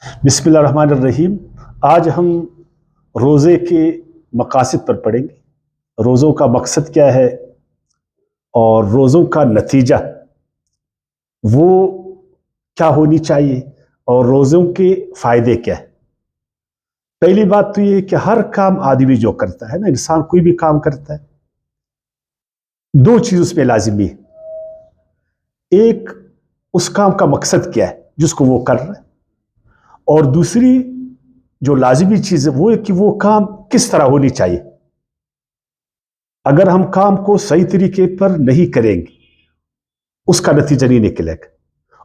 بسم اللہ الرحمن الرحیم۔ آج ہم روزے کے مقاصد پر پڑھیں گے۔ روزوں کا مقصد کیا ہے اور روزوں کا نتیجہ وہ کیا ہونی چاہیے اور روزوں کے فائدے کیا ہے۔ پہلی بات تو یہ کہ ہر کام آدمی جو کرتا ہے نا، انسان کوئی بھی کام کرتا ہے، دو چیز اس میں لازمی ہے۔ ایک، اس کام کا مقصد کیا ہے جس کو وہ کر رہا ہے، اور دوسری جو لازمی چیز ہے وہ ہے کہ وہ کام کس طرح ہونی چاہیے۔ اگر ہم کام کو صحیح طریقے پر نہیں کریں گے اس کا نتیجہ نہیں نکلے گا،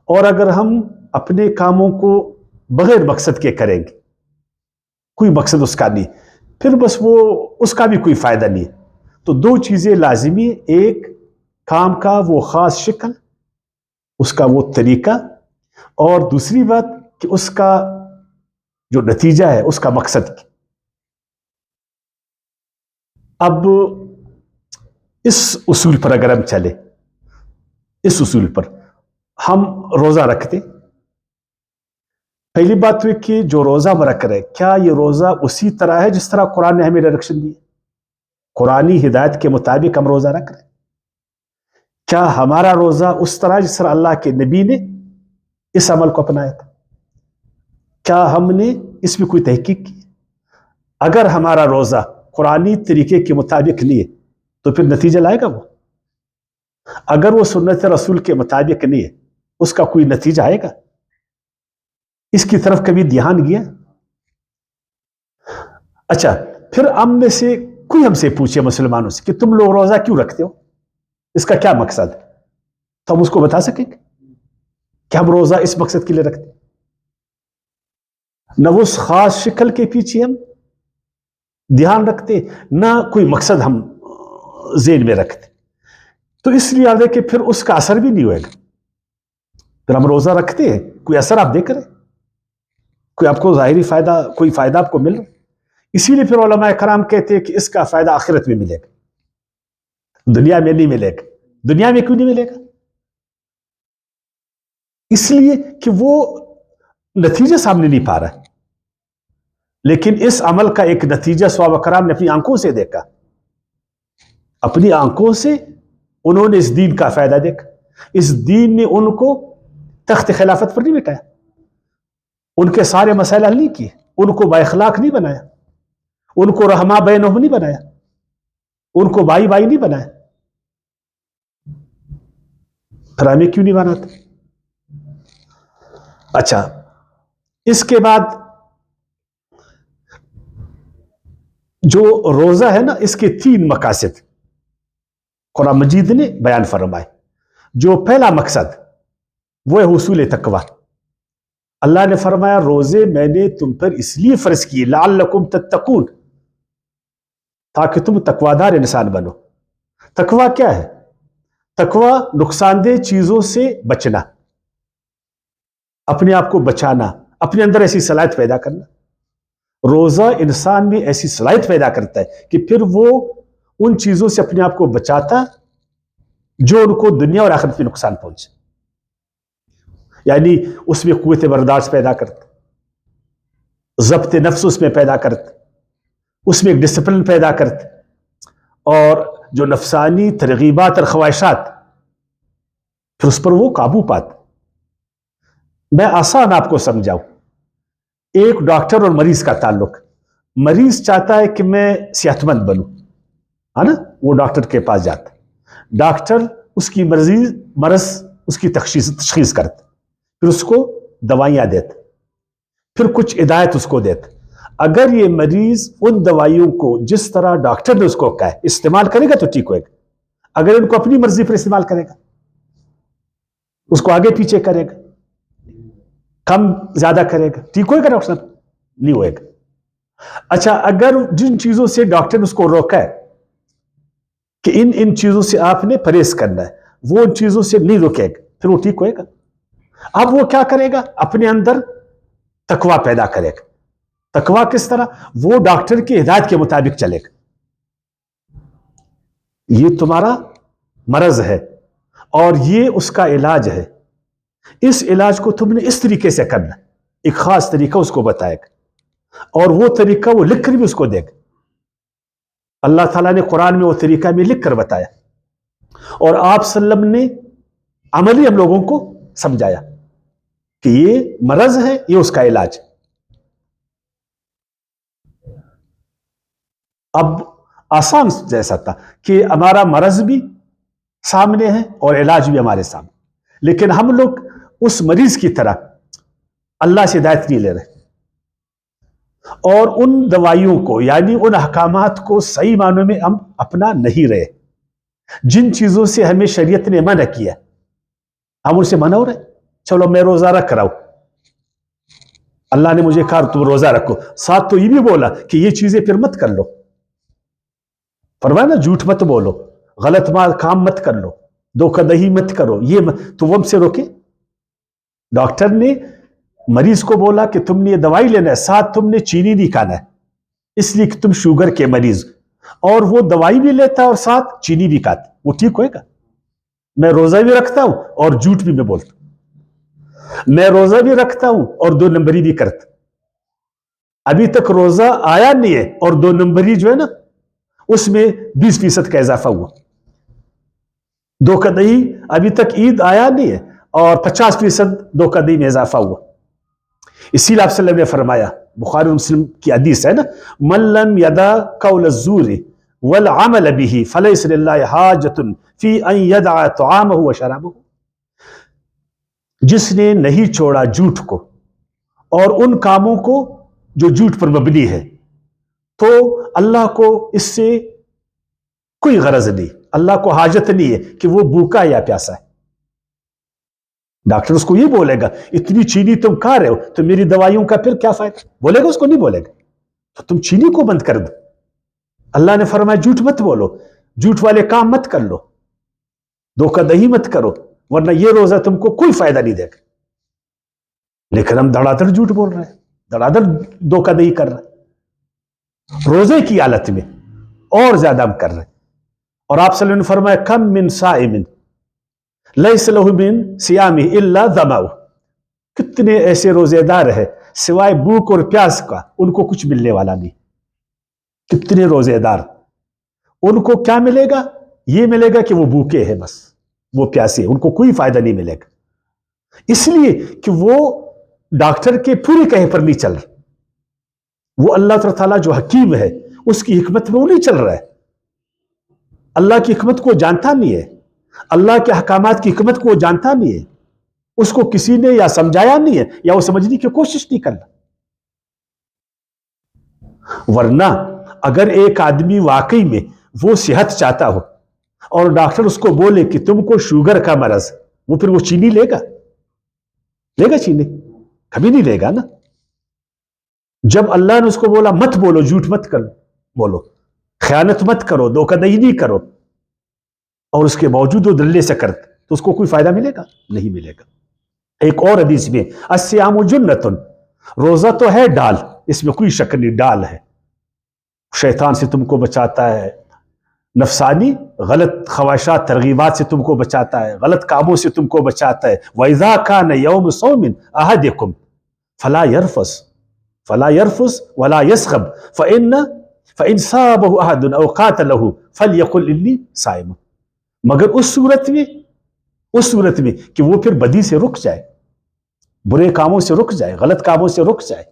اور اگر ہم اپنے کاموں کو بغیر مقصد کے کریں گے، کوئی مقصد اس کا نہیں، پھر بس وہ اس کا بھی کوئی فائدہ نہیں۔ تو دو چیزیں لازمی، ایک کام کا وہ خاص شکل، اس کا وہ طریقہ، اور دوسری بات کہ اس کا جو نتیجہ ہے اس کا مقصد کی۔ اب اس اصول پر اگر ہم چلیں، اس اصول پر ہم روزہ رکھتے، پہلی بات تو یہ کہ جو روزہ ہم رکھ رہے، کیا یہ روزہ اسی طرح ہے جس طرح قرآن نے ہمیں ڈائریکشن دی؟ قرآنی ہدایت کے مطابق ہم روزہ رکھ رہے؟ کیا ہمارا روزہ اس طرح جس طرح اللہ کے نبی نے اس عمل کو اپنایا تھا؟ کیا ہم نے اس میں کوئی تحقیق کی؟ اگر ہمارا روزہ قرآنی طریقے کے مطابق نہیں ہے تو پھر نتیجہ لائے گا وہ؟ اگر وہ سنت رسول کے مطابق نہیں ہے اس کا کوئی نتیجہ آئے گا؟ اس کی طرف کبھی دھیان گیا؟ اچھا، پھر ہم میں سے کوئی ہم سے پوچھے مسلمانوں سے کہ تم لوگ روزہ کیوں رکھتے ہو، اس کا کیا مقصد ہے، تو ہم اس کو بتا سکیں گے کہ ہم روزہ اس مقصد کے لیے رکھتے، نہ اس خاص شکل کے پیچھے ہم دھیان رکھتے، نہ کوئی مقصد ہم ذہن میں رکھتے۔ تو اس لیے یاد ہے کہ پھر اس کا اثر بھی نہیں ہوئے گا۔ پھر ہم روزہ رکھتے ہیں، کوئی اثر آپ دیکھ رہے، کوئی آپ کو ظاہری فائدہ، کوئی فائدہ آپ کو مل رہا۔ اسی لیے پھر علماء کرام کہتے ہیں کہ اس کا فائدہ آخرت میں ملے گا، دنیا میں نہیں ملے گا۔ دنیا میں کیوں نہیں ملے گا؟ اس لیے کہ وہ نتیجہ سامنے نہیں پا رہا، لیکن اس عمل کا ایک نتیجہ صحابہ کرام نے اپنی آنکھوں سے دیکھا، اپنی آنکھوں سے انہوں نے اس دین کا فائدہ دیکھا۔ اس دین نے ان کو تخت خلافت پر نہیں بٹھایا، ان کے سارے مسائل حل نہیں کیے، ان کو با اخلاق نہیں بنایا، ان کو رحماء بینہم نہیں بنایا، ان کو بھائی بھائی نہیں بنایا۔ پھر ہمیں کیوں نہیں بناتا؟ اچھا، اس کے بعد جو روزہ ہے نا، اس کے تین مقاصد قرآن مجید نے بیان فرمائے۔ جو پہلا مقصد وہ ہے حصول تقوی۔ اللہ نے فرمایا روزے میں نے تم پر اس لیے فرض کیے لعلکم تتقون، تاکہ تم تقویدار انسان بنو۔ تقوی کیا ہے؟ تقوی نقصان دہ چیزوں سے بچنا، اپنے آپ کو بچانا، اپنے اندر ایسی صلاحیت پیدا کرنا۔ روزہ انسان میں ایسی صلاحیت پیدا کرتا ہے کہ پھر وہ ان چیزوں سے اپنے آپ کو بچاتا جو ان کو دنیا اور آخرت میں نقصان پہنچے، یعنی اس میں قوت برداشت پیدا کرتا، ضبط نفس اس میں پیدا کرتا، اس میں ایک ڈسپلن پیدا کرتا، اور جو نفسانی ترغیبات اور خواہشات پھر اس پر وہ قابو پاتا۔ میں آسان آپ کو سمجھاؤں، ایک ڈاکٹر اور مریض کا تعلق، مریض چاہتا ہے کہ میں صحت مند بنوں، ہے نا، وہ ڈاکٹر کے پاس جاتا ہے، ڈاکٹر اس کی مرض اس کی تشخیص کرتا، پھر اس کو دوائیاں دیتا، پھر کچھ ہدایت اس کو دیتا۔ اگر یہ مریض ان دوائیوں کو جس طرح ڈاکٹر نے اس کو کہا ہے استعمال کرے گا تو ٹھیک ہوئے گا، اگر ان کو اپنی مرضی پر استعمال کرے گا، اس کو آگے پیچھے کرے گا، کم زیادہ کرے گا، ٹھیک ہوئے گا ڈاکٹر صاحب؟ نہیں ہوئے گا۔ اچھا، اگر جن چیزوں سے ڈاکٹر نے اس کو روکا ہے کہ ان چیزوں سے آپ نے پرہیز کرنا ہے، وہ ان چیزوں سے نہیں روکے گا، پھر وہ ٹھیک ہوئے گا؟ اب وہ کیا کرے گا؟ اپنے اندر تقوی پیدا کرے گا۔ تقوی کس طرح؟ وہ ڈاکٹر کی ہدایت کے مطابق چلے گا۔ یہ تمہارا مرض ہے اور یہ اس کا علاج ہے، اس علاج کو تم نے اس طریقے سے کرنا، ایک خاص طریقہ اس کو بتائے گا، اور وہ طریقہ وہ لکھ کر بھی اس کو دے گا۔ اللہ تعالیٰ نے قرآن میں وہ طریقہ بھی لکھ کر بتایا، اور آپ صلی اللہ علیہ وسلم نے عملی ہم لوگوں کو سمجھایا کہ یہ مرض ہے، یہ اس کا علاج ہے۔ اب آسان جیسا تھا کہ ہمارا مرض بھی سامنے ہے اور علاج بھی ہمارے سامنے، لیکن ہم لوگ اس مریض کی طرح اللہ سے ہدایت نہیں لے رہے، اور ان دوائیوں کو یعنی ان احکامات کو صحیح معنوں میں ہم اپنا نہیں رہے۔ جن چیزوں سے ہمیں شریعت نے منع کیا ہم ان سے منع ہو رہے۔ چلو میں روزہ رکھ رہا ہوں، اللہ نے مجھے کہا تم روزہ رکھو، ساتھ تو یہ بھی بولا کہ یہ چیزیں پھر مت کر لو، فرمایا نا جھوٹ مت بولو، غلط کام مت کر لو، دھوکہ دہی مت کرو، یہ تو وہ ہم سے روکے۔ ڈاکٹر نے مریض کو بولا کہ تم نے یہ دوائی لینا ہے، ساتھ تم نے چینی نہیں کھانا ہے، اس لیے کہ تم شوگر کے مریض، اور وہ دوائی بھی لیتا ہے اور ساتھ چینی بھی کھاتا، وہ ٹھیک ہوئے گا؟ میں روزہ بھی رکھتا ہوں اور جھوٹ بھی میں بولتا ہوں، میں روزہ بھی رکھتا ہوں اور 2 نمبری بھی کرتا، ابھی تک روزہ آیا نہیں ہے اور 2 نمبری جو ہے نا اس میں 20% کا اضافہ ہوا، دھوکہ دہی ابھی تک عید آیا نہیں ہے اور 50% دھوکہ دہی میں اضافہ ہوا۔ اسی لیے آپ صلی اللہ علیہ وسلم نے فرمایا، بخاری مسلم کی حدیث ہے نا، من لم یدع قول الزور والعمل به فلیس للہ حاجۃ فی ان یدع طعامہ وشرابہ، جس نے نہیں چھوڑا جھوٹ کو اور ان کاموں کو جو جھوٹ پر مبنی ہے، تو اللہ کو اس سے کوئی غرض نہیں، اللہ کو حاجت نہیں ہے کہ وہ بھوکا یا پیاسا ہے۔ ڈاکٹر اس کو یہ بولے گا اتنی چینی تم کھا رہے ہو تو میری دوائیوں کا پھر کیا فائدہ؟ بولے گا؟ اس کو نہیں بولے گا۔ تو تم چینی کو بند کر دو۔ اللہ نے فرمایا جھوٹ مت بولو، جھوٹ والے کام مت کر لو، دھوکہ دہی مت کرو، ورنہ یہ روزہ تم کو کوئی فائدہ نہیں دے گا۔ لیکن ہم دھڑا دھڑ جھوٹ بول رہے ہیں، دھڑا دھڑ دھوکہ دہی کر رہے ہیں، روزے کی حالت میں اور زیادہ ہم کر رہے ہیں۔ اور آپ صلی اللہ علیہ وسلم نے فرمایا کم من صائم لیس لہ من صیامہ الا ظمأ، کتنے ایسے روزے دار ہیں سوائے بھوک اور پیاس کا ان کو کچھ ملنے والا نہیں۔ کتنے روزے دار، ان کو کیا ملے گا؟ یہ ملے گا کہ وہ بھوکے ہیں، بس وہ پیاسے، ان کو کوئی فائدہ نہیں ملے گا، اس لیے کہ وہ ڈاکٹر کے پورے کہے پر نہیں چل رہے، وہ اللہ تعالیٰ جو حکیم ہے اس کی حکمت میں وہ نہیں چل رہا ہے، اللہ کی حکمت کو جانتا نہیں ہے، اللہ کے احکامات کی حکمت کو جانتا نہیں ہے، اس کو کسی نے یا سمجھایا نہیں ہے یا وہ سمجھنے کی کوشش نہیں کرنا۔ ورنہ اگر ایک آدمی واقعی میں وہ صحت چاہتا ہو اور ڈاکٹر اس کو بولے کہ تم کو شوگر کا مرض، وہ پھر وہ چینی لے گا؟ لے گا چینی؟ کبھی نہیں لے گا نا۔ جب اللہ نے اس کو بولا مت بولو، جھوٹ مت کرو، بولو، خیانت مت کرو، دھوکہ دہی نہیں کرو، اور اس کے باوجود وہ دلے سے کرتے، تو اس کو کوئی فائدہ ملے گا؟ نہیں ملے گا۔ ایک اور حدیث میں الصیام جنۃ، روزہ تو ہے ڈال، اس میں کوئی شک نہیں، ڈال ہے، شیطان سے تم کو بچاتا ہے، نفسانی غلط خواہشات ترغیبات سے تم کو بچاتا ہے، غلط کاموں سے تم کو بچاتا ہے۔ وَإِذَا كَانَ يَوْمُ صَوْمٍ أَحَدِكُمْ فَلَا يَرْفُثْ وَلَا يَسْخَبْ فَإِنْ صَابَهُ أَحَدٌ أَوْ قَاتَلَهُ فَلْيَقُلْ إِنِّي صَائِمٌ، مگر اس صورت میں کہ وہ پھر بدی سے رک جائے، برے کاموں سے رک جائے، غلط کاموں سے رک جائے،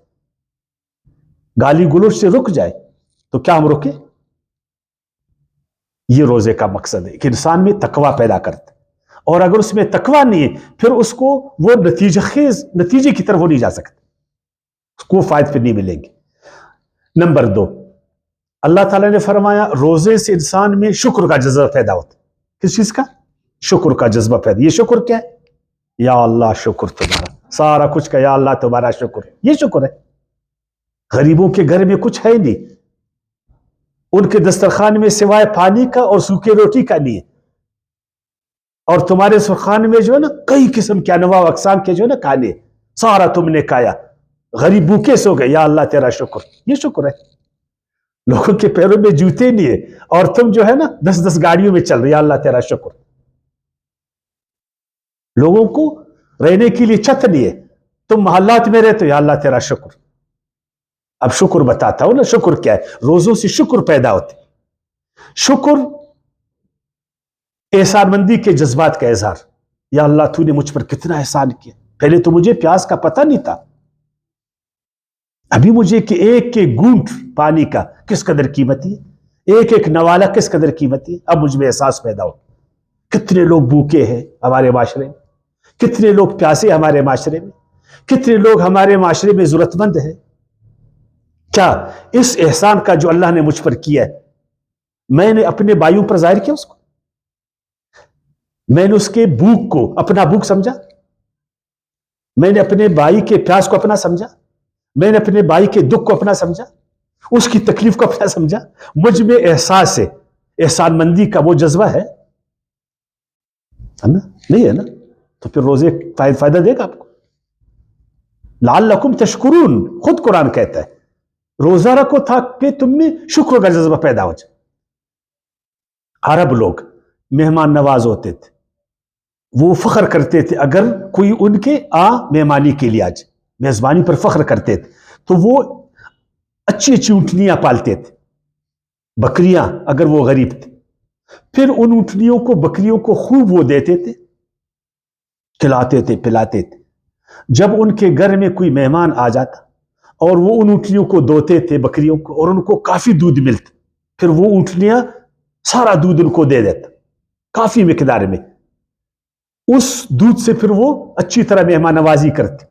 گالی گلوچ سے رک جائے، تو کیا ہم رکے؟ یہ روزے کا مقصد ہے کہ انسان میں تقوی پیدا کرتا ہے، اور اگر اس میں تقوی نہیں ہے پھر اس کو وہ نتیجے کی طرف وہ نہیں جا سکتا، اس کو فائدے پھر نہیں ملیں گے۔ نمبر 2، اللہ تعالیٰ نے فرمایا روزے سے انسان میں شکر کا جذبہ پیدا ہوتا ہے۔ کس چیز کا؟ شکر کا جذبہ پیدا۔ یہ شکر کیا ہے؟ یا اللہ شکر تمہارا، سارا کچھ کا یا اللہ تمہارا شکر، یہ شکر ہے۔ غریبوں کے گھر میں کچھ ہے نہیں، ان کے دسترخوان میں سوائے پانی کا اور سوکھی روٹی کا نہیں ہے، اور تمہارے دسترخوان میں جو ہے نا کئی قسم کے انواع و اقسام کے جو ہے نا کھانے، سارا تم نے کھایا، غریب بھوکے سو گئے، یا اللہ تیرا شکر، یہ شکر ہے۔ لوگوں کے پیروں میں جوتے نہیں ہے اور تم جو ہے نا 10 گاڑیوں میں چل رہے، یا اللہ تیرا شکر۔ لوگوں کو رہنے کے لیے چھت نہیں ہے تم محلات میں رہتے ہو، یا اللہ تیرا شکر. اب شکر بتاتا ہوں نا، شکر کیا ہے. روزوں سے شکر پیدا ہوتے. شکر احسان مندی کے جذبات کا اظہار. یا اللہ تو نے مجھ پر کتنا احسان کیا، پہلے تو مجھے پیاس کا پتہ نہیں تھا، ابھی مجھے کہ ایک گھونٹ پانی کا کس قدر قیمتی ہے، ایک نوالہ کس قدر قیمتی ہے، اب مجھ میں احساس پیدا ہو. کتنے لوگ بھوکے ہیں ہمارے معاشرے میں، کتنے لوگ پیاسے ہمارے معاشرے میں، کتنے لوگ ہمارے معاشرے میں ضرورت مند ہیں. کیا اس احسان کا جو اللہ نے مجھ پر کیا ہے میں نے اپنے بھائیوں پر ظاہر کیا؟ اس کو میں نے اس کے بھوک کو اپنا بھوک سمجھا، میں نے اپنے بھائی کے پیاس کو اپنا سمجھا، میں نے اپنے بھائی کے دکھ کو اپنا سمجھا، اس کی تکلیف کو اپنا سمجھا. مجھ میں احساس ہے، احسان مندی کا وہ جذبہ ہے نا؟ نہیں ہے نا؟ تو پھر روزے فائدہ دے گا آپ کو. لعلکم تشکرون، خود قرآن کہتا ہے روزہ رکھو تاکہ تم میں شکر کا جذبہ پیدا ہو جائے. عرب لوگ مہمان نواز ہوتے تھے، وہ فخر کرتے تھے اگر کوئی ان کے مہمانی کے لیے آج میزبانی پر فخر کرتے تھے تو وہ اچھی اچھی اونٹنیاں پالتے تھے، بکریاں اگر وہ غریب تھے، پھر ان اونٹنیوں کو بکریوں کو خوب وہ دیتے تھے، کھلاتے تھے پلاتے تھے. جب ان کے گھر میں کوئی مہمان آ جاتا اور وہ ان اونٹنیوں کو دوتے تھے بکریوں کو اور ان کو کافی دودھ ملتا، پھر وہ اونٹنیاں سارا دودھ ان کو دے دیتا کافی مقدار میں. اس دودھ سے پھر وہ اچھی طرح مہمان نوازی کرتے،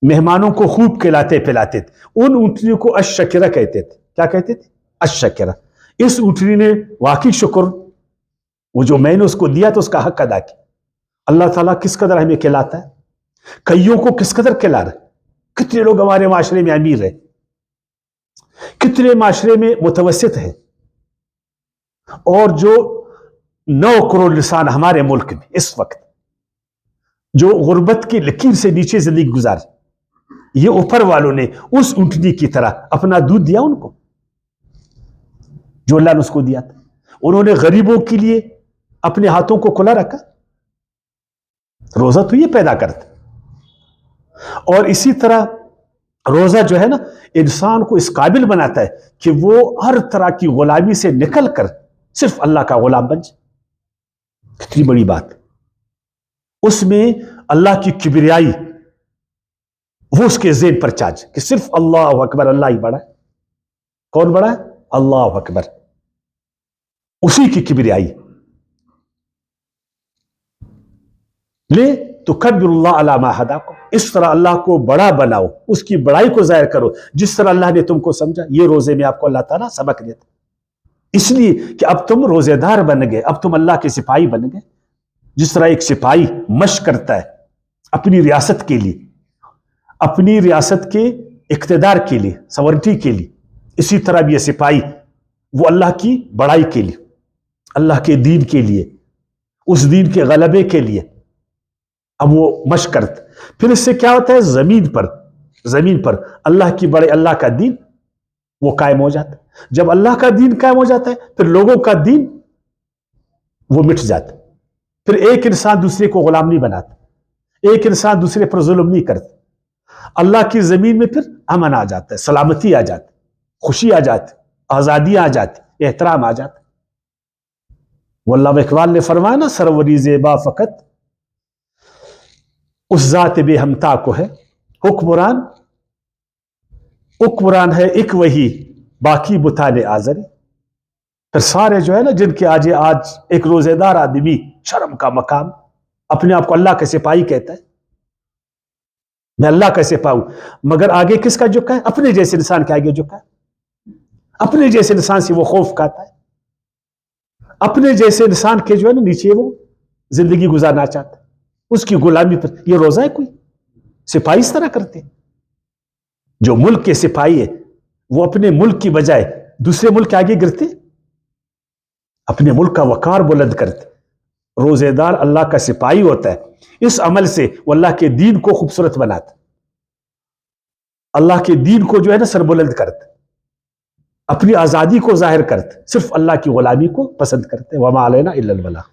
مہمانوں کو خوب کھلاتے پلاتے تھے. ان اونٹنیوں کو الشکرہ کہتے تھے. کیا کہتے تھے؟ الشکرہ. اس اونٹنی نے واقعی شکر، وہ جو میں نے اس کو دیا تو اس کا حق ادا کیا. اللہ تعالیٰ کس قدر ہمیں کھلاتا ہے، کئیوں کو کس قدر کھلا رہا ہے. کتنے لوگ ہمارے معاشرے میں امیر ہیں، کتنے معاشرے میں متوسط ہیں، اور جو 9 کروڑ انسان ہمارے ملک میں اس وقت جو غربت کی لکیر سے نیچے زندگی گزار، یہ اوپر والوں نے اس اونٹنی کی طرح اپنا دودھ دیا ان کو جو اللہ نے اس کو دیا تھا. انہوں نے غریبوں کے لیے اپنے ہاتھوں کو کھلا رکھا. روزہ تو یہ پیدا کرتا. اور اسی طرح روزہ جو ہے نا انسان کو اس قابل بناتا ہے کہ وہ ہر طرح کی غلامی سے نکل کر صرف اللہ کا غلام بن جائے. کتنی بڑی بات. اس میں اللہ کی کبریائی وہ اس کے ذہن پر چاج کہ صرف اللہ اکبر، اللہ ہی بڑا ہے. کون بڑا ہے؟ اللہ اکبر. اسی کی کبریائی. لے تکبر اللہ علی ما ہداکم، اس طرح اللہ کو بڑا بناؤ، اس کی بڑائی کو ظاہر کرو جس طرح اللہ نے تم کو سمجھا. یہ روزے میں آپ کو اللہ تعالیٰ سبق دیتا، اس لیے کہ اب تم روزے دار بن گئے، اب تم اللہ کے سپاہی بن گئے. جس طرح ایک سپاہی مشق کرتا ہے اپنی ریاست کے لیے، اپنی ریاست کے اقتدار کے لیے، سورنٹی کے لیے، اسی طرح بھی یہ سپاہی وہ اللہ کی بڑائی کے لیے، اللہ کے دین کے لیے، اس دین کے غلبے کے لیے اب وہ مشق کرتا. پھر اس سے کیا ہوتا ہے؟ زمین پر اللہ کی بڑے، اللہ کا دین وہ قائم ہو جاتا. جب اللہ کا دین قائم ہو جاتا ہے پھر لوگوں کا دین وہ مٹ جاتا. پھر ایک انسان دوسرے کو غلام نہیں بناتا، ایک انسان دوسرے پر ظلم نہیں کرتا. اللہ کی زمین میں پھر امن آ جاتا ہے، سلامتی آ جاتی، خوشی آ جاتی، آزادیاں آ جاتی، احترام آ جاتا. واللہ اقبال نے فرمایا نا، سروری زیبا فقط اس ذات بے ہمتا کو ہے، حکمران ہے ایک وہی باقی بتانے آزری. پھر سارے جو ہے نا جن کے آج ایک روزے دار آدمی شرم کا مقام، اپنے آپ کو اللہ کا سپاہی کہتا ہے، میں اللہ کا سپاہی ہوں، مگر آگے کس کا جھکا ہے؟ اپنے جیسے انسان کے آگے جھکا ہے. اپنے جیسے انسان سے وہ خوف کھاتا ہے، اپنے جیسے انسان کے جو ہے نا نیچے وہ زندگی گزارنا چاہتا ہے، اس کی غلامی پر. یہ روزہ ہے؟ کوئی سپاہی اس طرح کرتے؟ جو ملک کے سپاہی ہے وہ اپنے ملک کی بجائے دوسرے ملک کے آگے گرتے، اپنے ملک کا وقار بلند کرتے. روزے دار اللہ کا سپاہی ہوتا ہے، اس عمل سے وہ اللہ کے دین کو خوبصورت بناتا، اللہ کے دین کو جو ہے نا سربلند کرتا، اپنی آزادی کو ظاہر کرتے، صرف اللہ کی غلامی کو پسند کرتے. وما علینا الا البلاغ.